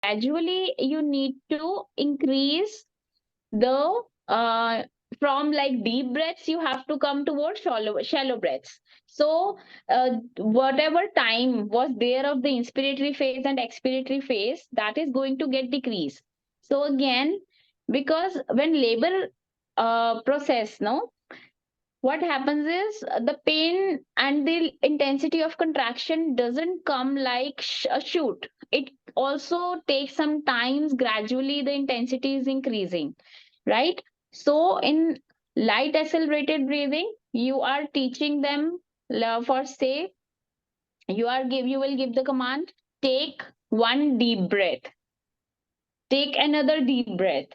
gradually you need to increase the from like deep breaths, you have to come towards shallow breaths. So whatever time was there of the inspiratory phase and expiratory phase, that is going to get decreased. So again, because when labor process, no, what happens is the pain and the intensity of contraction doesn't come like a shoot. It also takes some times, gradually the intensity is increasing, right? So in light accelerated breathing, you are teaching them for say, you will give the command, take one deep breath, take another deep breath,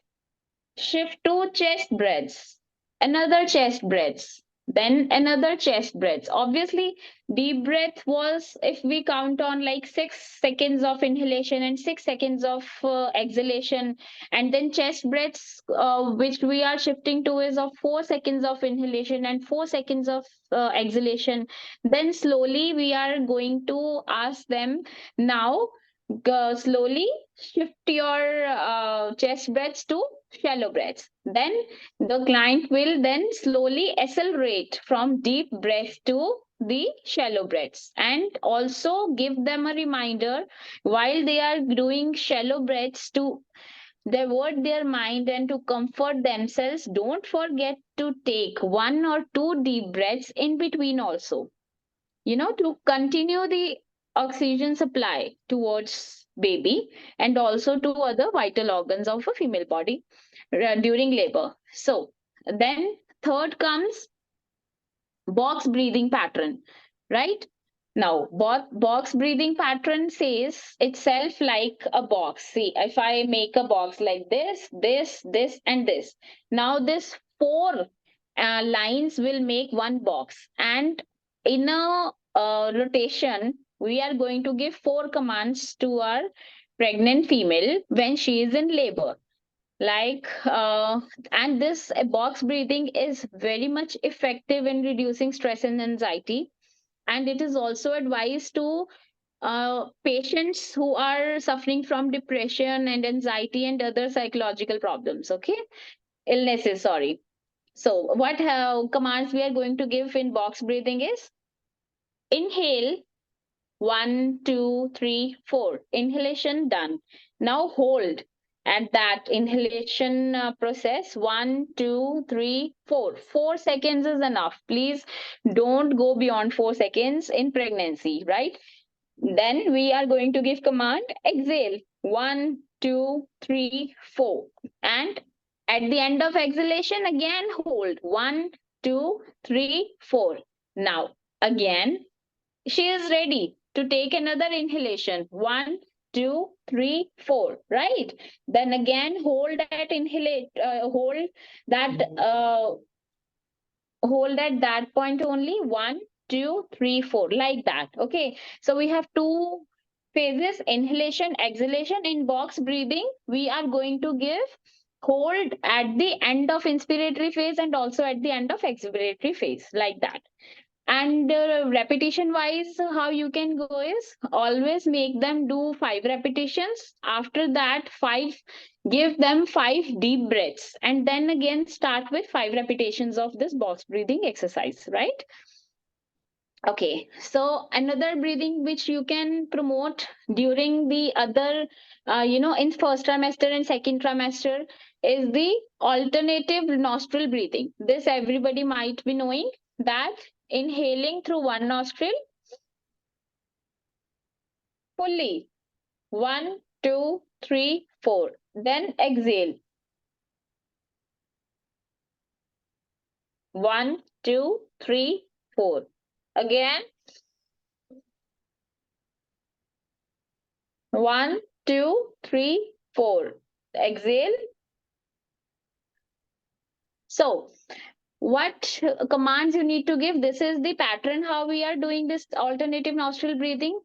shift to chest breaths, another chest breaths, then another chest breaths. Obviously, deep breath was if we count on like 6 seconds of inhalation and 6 seconds of exhalation, and then chest breaths, which we are shifting to, is of 4 seconds of inhalation and 4 seconds of exhalation. Then slowly we are going to ask them now. Slowly shift your chest breaths to shallow breaths. Then the client will then slowly accelerate from deep breath to the shallow breaths, and also give them a reminder while they are doing shallow breaths to divert their mind and to comfort themselves. Don't forget to take one or two deep breaths in between also, to continue the oxygen supply towards baby and also to other vital organs of a female body during labor. So then third comes box breathing pattern, right? Now, box breathing pattern says itself like a box. See, if I make a box like this, and this, now this four lines will make one box. And in a rotation, we are going to give four commands to our pregnant female when she is in labor. Like, and this box breathing is very much effective in reducing stress and anxiety, and it is also advised to patients who are suffering from depression and anxiety and other psychological problems, okay, illnesses, sorry. So what commands we are going to give in box breathing is: inhale, 1, 2, 3, 4. Inhalation done. Now hold at that inhalation process. 1, 2, 3, 4. 4 seconds is enough. Please don't go beyond 4 seconds in pregnancy, right? Then we are going to give command exhale. 1, 2, 3, 4. And at the end of exhalation, again hold. 1, 2, 3, 4. Now again she is ready to take another inhalation. 1, 2, 3, 4. Right. Then again hold at inhalate. That hold at that point only. 1, 2, 3, 4. Like that. Okay. So we have two phases: inhalation, exhalation. In box breathing, we are going to give hold at the end of inspiratory phase and also at the end of expiratory phase, like that. And repetition wise, how you can go is always make them do 5 repetitions. After that, give them 5 deep breaths, and then again start with 5 repetitions of this box breathing exercise, right? Okay, so another breathing which you can promote during the other, in first trimester and second trimester, is the alternative nostril breathing. This everybody might be knowing, that inhaling through one nostril fully, 1, 2, 3, 4. Then exhale, 1, 2, 3, 4. Again, 1, 2, 3, 4. Exhale. So, what commands you need to give? This is the pattern how we are doing this alternative nostril breathing,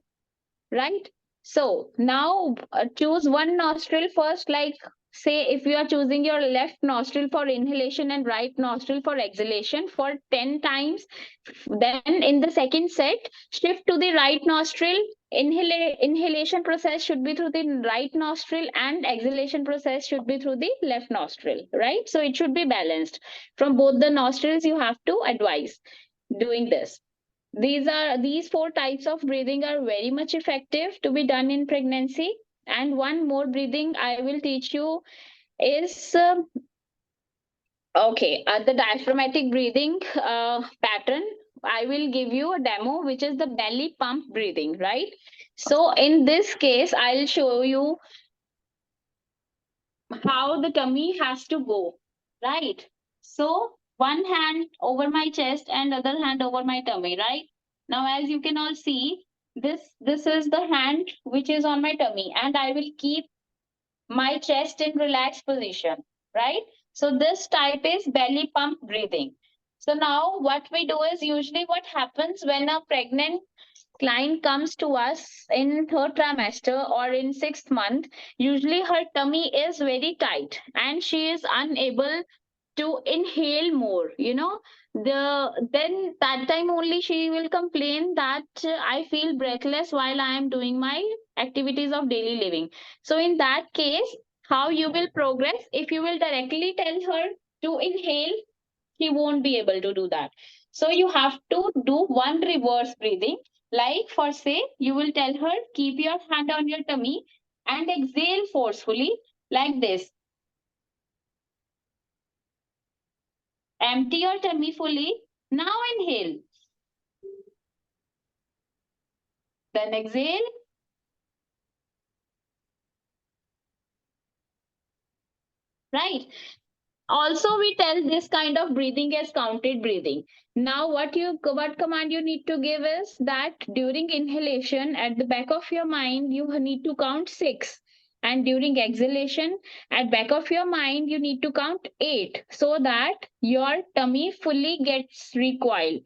right? So now choose one nostril first, like say if you are choosing your left nostril for inhalation and right nostril for exhalation for 10 times, then in the second set, shift to the right nostril. Inhalation process should be through the right nostril and exhalation process should be through the left nostril, right? So it should be balanced from both the nostrils. You have to advise doing this. These four types of breathing are very much effective to be done in pregnancy. And one more breathing I will teach you is okay, the diaphragmatic breathing pattern. I will give you a demo, which is the belly pump breathing, right? So in this case, I'll show you how the tummy has to go, right? So one hand over my chest and other hand over my tummy, right? Now, as you can all see, this is the hand which is on my tummy, and I will keep my chest in relaxed position, right? So this type is belly pump breathing. So now what we do is, usually what happens when a pregnant client comes to us in third trimester or in sixth month, usually her tummy is very tight and she is unable to inhale more, then that time only she will complain that I feel breathless while I am doing my activities of daily living. So in that case, how you will progress, if you will directly tell her to inhale, he won't be able to do that. So you have to do one reverse breathing. Like, for say, you will tell her, keep your hand on your tummy and exhale forcefully like this. Empty your tummy fully. Now inhale. Then exhale. Right. Also, we tell this kind of breathing as counted breathing. Now what command you need to give is that during inhalation, at the back of your mind you need to count 6, and during exhalation, at back of your mind you need to count 8, so that your tummy fully gets recoiled,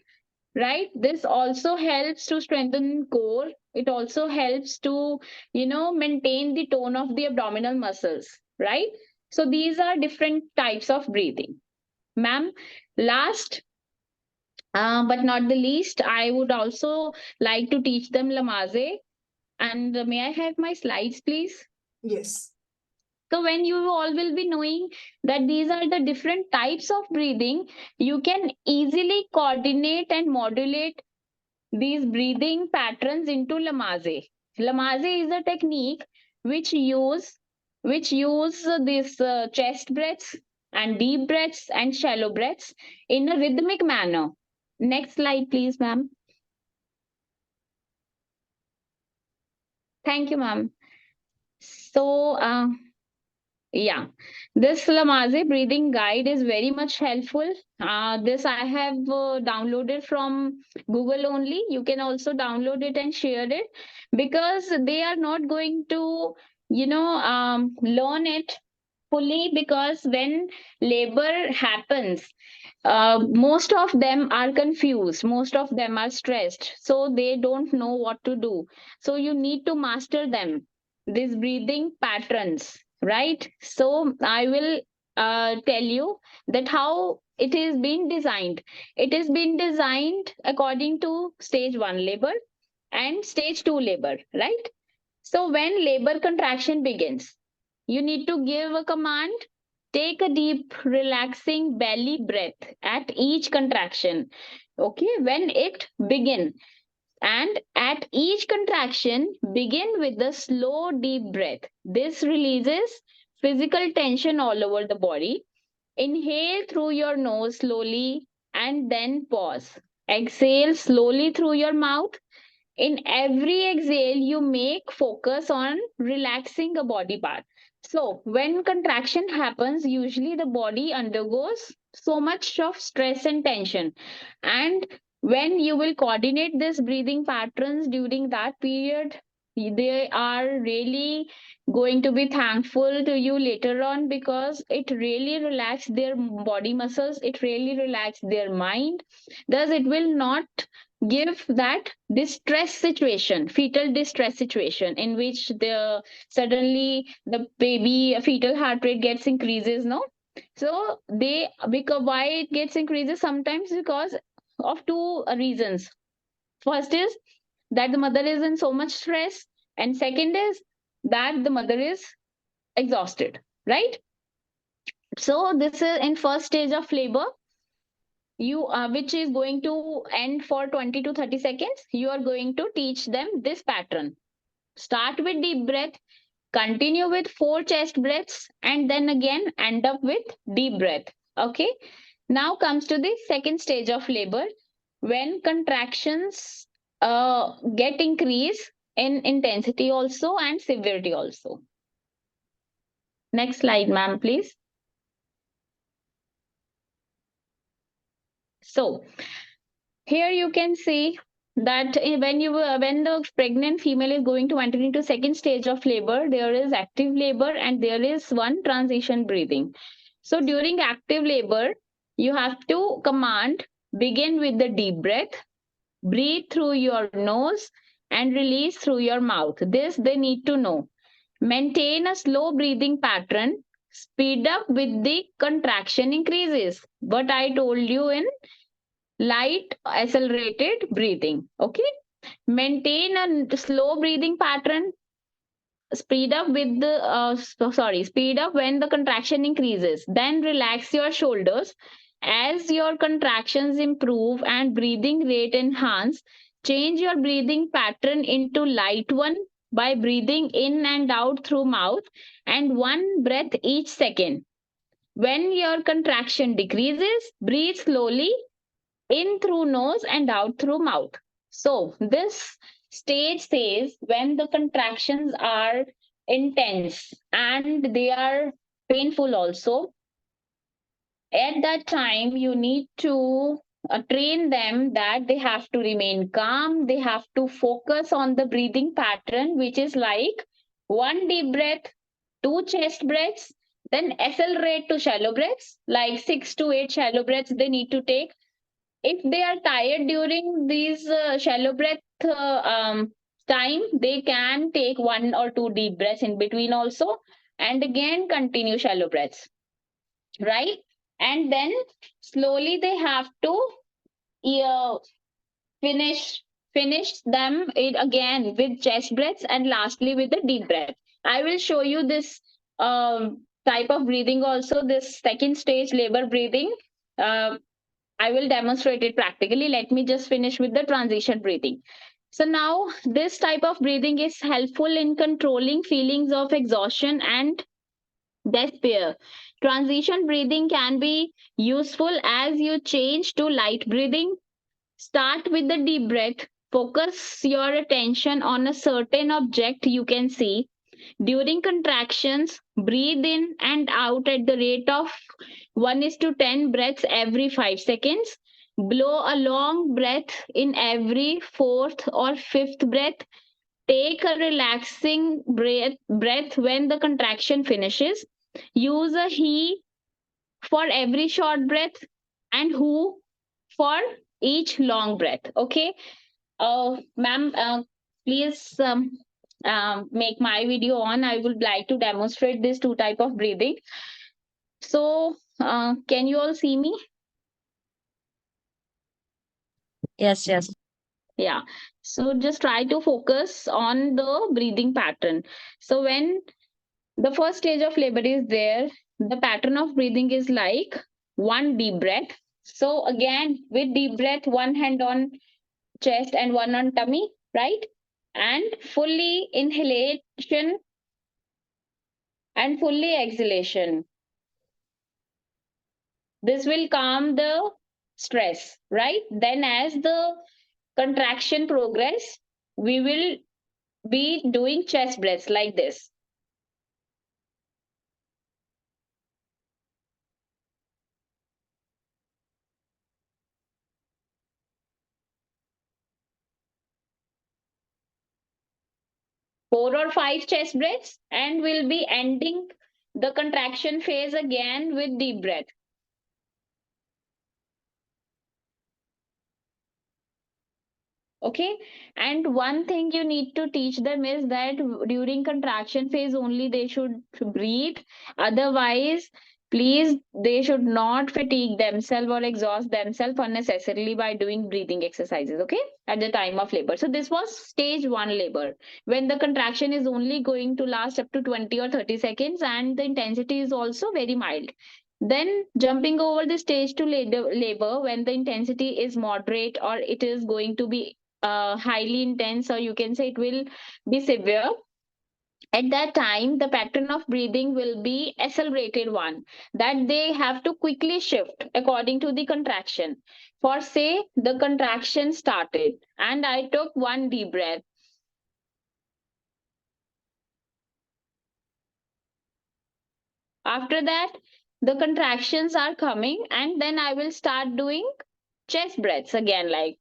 right? This also helps to strengthen core. It also helps to maintain the tone of the abdominal muscles, right? So these are different types of breathing. Ma'am, last but not the least, I would also like to teach them Lamaze. And may I have my slides, please? Yes. So when you all will be knowing that these are the different types of breathing, you can easily coordinate and modulate these breathing patterns into Lamaze. Lamaze is a technique which use this chest breaths and deep breaths and shallow breaths in a rhythmic manner. Next slide, please, ma'am. Thank you, ma'am. So, yeah, this Lamaze breathing guide is very much helpful. This I have downloaded from Google only. You can also download it and share it, because they are not going to, learn it fully, because when labor happens, most of them are confused, most of them are stressed, so they don't know what to do. So you need to master them, these breathing patterns, right? So I will tell you that how it is being designed. It is being designed according to stage 1 labor and stage 2 labor, right? So when labor contraction begins, you need to give a command. Take a deep, relaxing belly breath at each contraction. Okay, when it begin, and at each contraction, begin with the slow, deep breath. This releases physical tension all over the body. Inhale through your nose slowly and then pause. Exhale slowly through your mouth. In every exhale, you make focus on relaxing a body part. So when contraction happens, usually the body undergoes so much of stress and tension. And when you will coordinate this breathing patterns during that period, they are really going to be thankful to you later on, because it really relax their body muscles, it really relax their mind. Thus it will not give that distress situation, fetal distress situation, in which the suddenly the baby fetal heart rate gets increases, no. So they, because why it gets increases sometimes, because of two reasons. First is that the mother is in so much stress, and second is that the mother is exhausted, right? So this is in first stage of labor, you which is going to end for 20 to 30 seconds. You are going to teach them this pattern. Start with deep breath, continue with four chest breaths, and then again end up with deep breath. Okay. Now comes to the second stage of labor, when contractions get increase in intensity also and severity also. Next slide, ma'am, please. So here you can see that when the pregnant female is going to enter into second stage of labor, there is active labor and there is one transition breathing. So during active labor, you have to command, begin with the deep breath, breathe through your nose and release through your mouth. This they need to know. Maintain a slow breathing pattern. Speed up with the contraction increases. What I told you in light accelerated breathing. Okay. Maintain a slow breathing pattern. Speed up with the speed up when the contraction increases. Then relax your shoulders as your contractions improve and breathing rate enhance. Change your breathing pattern into light one by breathing in and out through mouth and one breath each second. When your contraction decreases, breathe slowly in through nose and out through mouth. So, this stage says when the contractions are intense and they are painful also, at that time you need to train them that they have to remain calm, they have to focus on the breathing pattern, which is like one deep breath, two chest breaths, then accelerate to shallow breaths, like 6 to 8 shallow breaths they need to take. If they are tired during these shallow breath time, they can take one or two deep breaths in between also, and again continue shallow breaths, right? And then slowly they have to uh, finish finish them it again with chest breaths and lastly with the deep breath. I will show you this type of breathing also, this second stage labor breathing. uh, I will demonstrate it practically. Let me just finish with the transition breathing. So now this type of breathing is helpful in controlling feelings of exhaustion and despair. Transition breathing can be useful as you change to light breathing. Start with the deep breath. Focus your attention on a certain object you can see. During contractions, breathe in and out at the rate of 1 is to 10 breaths every 5 seconds. Blow a long breath in every fourth or fifth breath. Take a relaxing breath when the contraction finishes. Use a he for every short breath and who for each long breath. Okay. Ma'am, please make my video on. I would like to demonstrate this two type of breathing. So, can you all see me? Yes, yes. Yeah. So just try to focus on the breathing pattern. So when the first stage of labor is there, the pattern of breathing is like one deep breath. So again, with deep breath, one hand on chest and one on tummy, right? And fully inhalation and fully exhalation. This will calm the stress, right? Then as the contraction progress, we will be doing chest breaths like this. 4 or 5 chest breaths, and we'll be ending the contraction phase again with deep breath. Okay, and one thing you need to teach them is that during contraction phase only they should breathe. Otherwise, please, they should not fatigue themselves or exhaust themselves unnecessarily by doing breathing exercises, okay, at the time of labor. So this was stage 1 labor, when the contraction is only going to last up to 20 or 30 seconds and the intensity is also very mild. Then jumping over the stage to labor, when the intensity is moderate or it is going to be highly intense, or you can say it will be severe. At that time, the pattern of breathing will be accelerated one, that they have to quickly shift according to the contraction. For say the contraction started and I took one deep breath. After that, the contractions are coming, and then I will start doing chest breaths again, like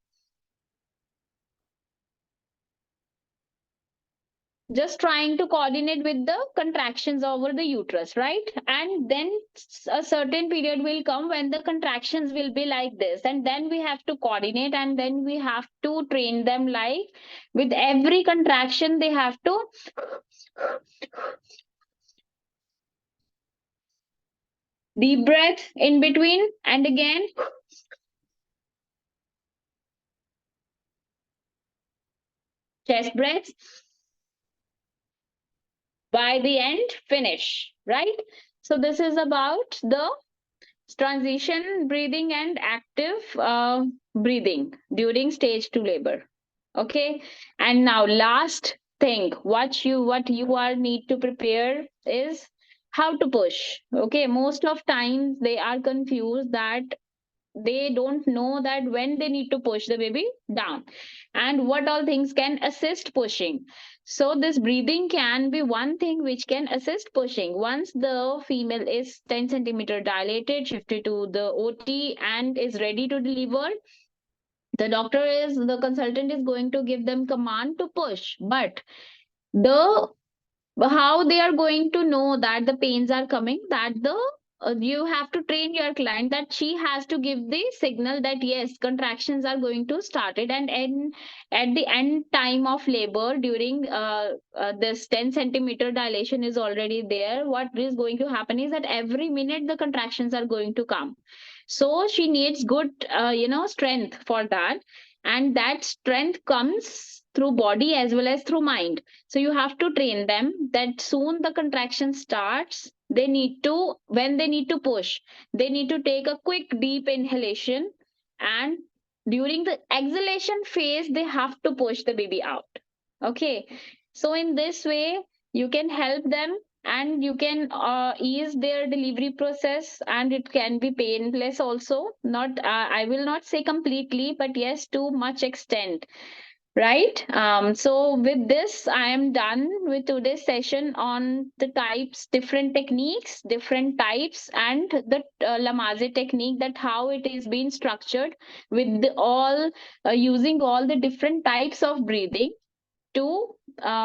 just trying to coordinate with the contractions over the uterus, right? And then a certain period will come when the contractions will be like this, and then we have to coordinate, and then we have to train them like with every contraction they have to deep breath in between, and again chest breaths, by the end finish, right? So this is about the transition breathing and active breathing during stage 2 labor. Okay, and now last thing what you are need to prepare is how to push. Okay, most of times they are confused that they don't know that when they need to push the baby down and what all things can assist pushing. So this breathing can be one thing which can assist pushing. Once the female is 10 centimeter dilated, shifted to the OT and is ready to deliver, the consultant is going to give them command to push. But the how they are going to know that the pains are coming, that the you have to train your client that she has to give the signal that yes, contractions are going to start it. And at the end time of labor, during this 10 centimeter dilation is already there, what is going to happen is that every minute the contractions are going to come. So she needs good strength for that, and that strength comes through body as well as through mind. So you have to train them that soon the contraction starts, they need to, when they need to push, they need to take a quick deep inhalation, and during the exhalation phase they have to push the baby out. Okay, so in this way you can help them, and you can ease their delivery process, and it can be painless also, not I will not say completely, but yes, to much extent. Right. So with this, I am done with today's session on the types, different techniques, different types, and the Lamaze technique, that how it is being structured with all using all the different types of breathing to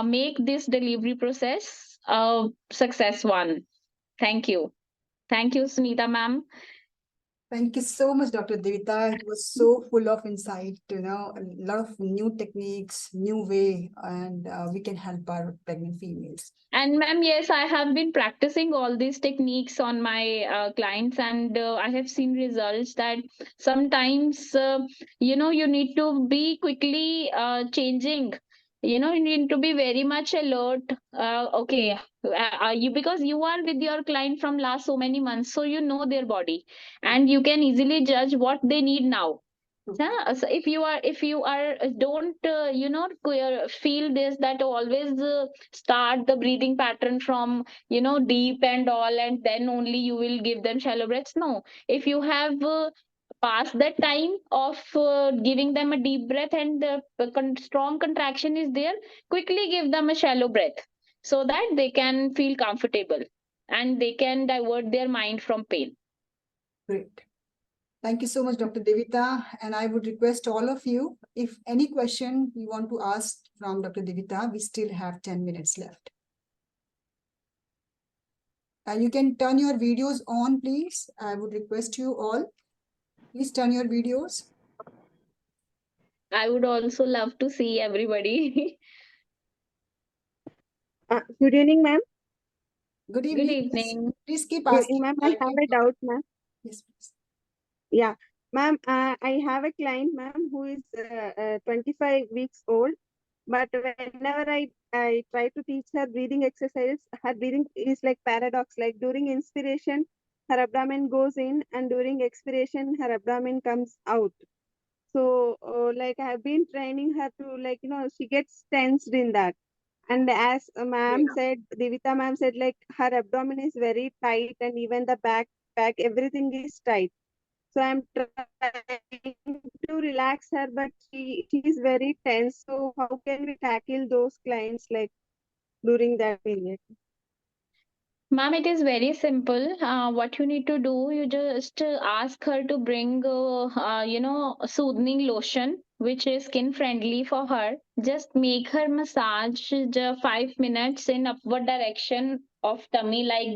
make this delivery process a success one. Thank you. Thank you, Sunita ma'am. Thank you so much, Dr. Devita. It was so full of insight, a lot of new techniques, new way, and we can help our pregnant females. And ma'am, yes, I have been practicing all these techniques on my clients, and I have seen results that sometimes, you need to be quickly changing. You need to be very much alert. Okay, you, because you are with your client from last so many months, so you know their body, and you can easily judge what they need now. Yeah, so if you are don't feel this, that always start the breathing pattern from deep and all, and then only you will give them shallow breaths. No, if you have passed that time of giving them a deep breath, and the strong contraction is there, quickly give them a shallow breath so that they can feel comfortable and they can divert their mind from pain. Great. Thank you so much, Dr. Devita. And I would request all of you, if any question you want to ask from Dr. Devita. We still have 10 minutes left. You can turn your videos on, please. I would request you all. Please turn your videos. I would also love to see everybody. Good evening, ma'am. Good Good evening. Yes. evening. Please keep Good asking. evening, ma'am. I have a doubt, ma'am. Yes, please. Yeah, ma'am. I have a client, ma'am, who is 25 weeks old. But whenever I try to teach her breathing exercises, her breathing is like paradox. Like during inspiration, her abdomen goes in, and during expiration, her abdomen comes out. So, like I have been training her to, like, she gets tensed in that. And as ma'am said, Divita ma'am said, like her abdomen is very tight, and even the back, everything is tight. So I'm trying to relax her, but she is very tense. So how can we tackle those clients like during that period? Ma'am, it is very simple. What you need to do, you just ask her to bring, a soothing lotion, which is skin friendly for her. Just make her massage 5 minutes in upward direction of tummy like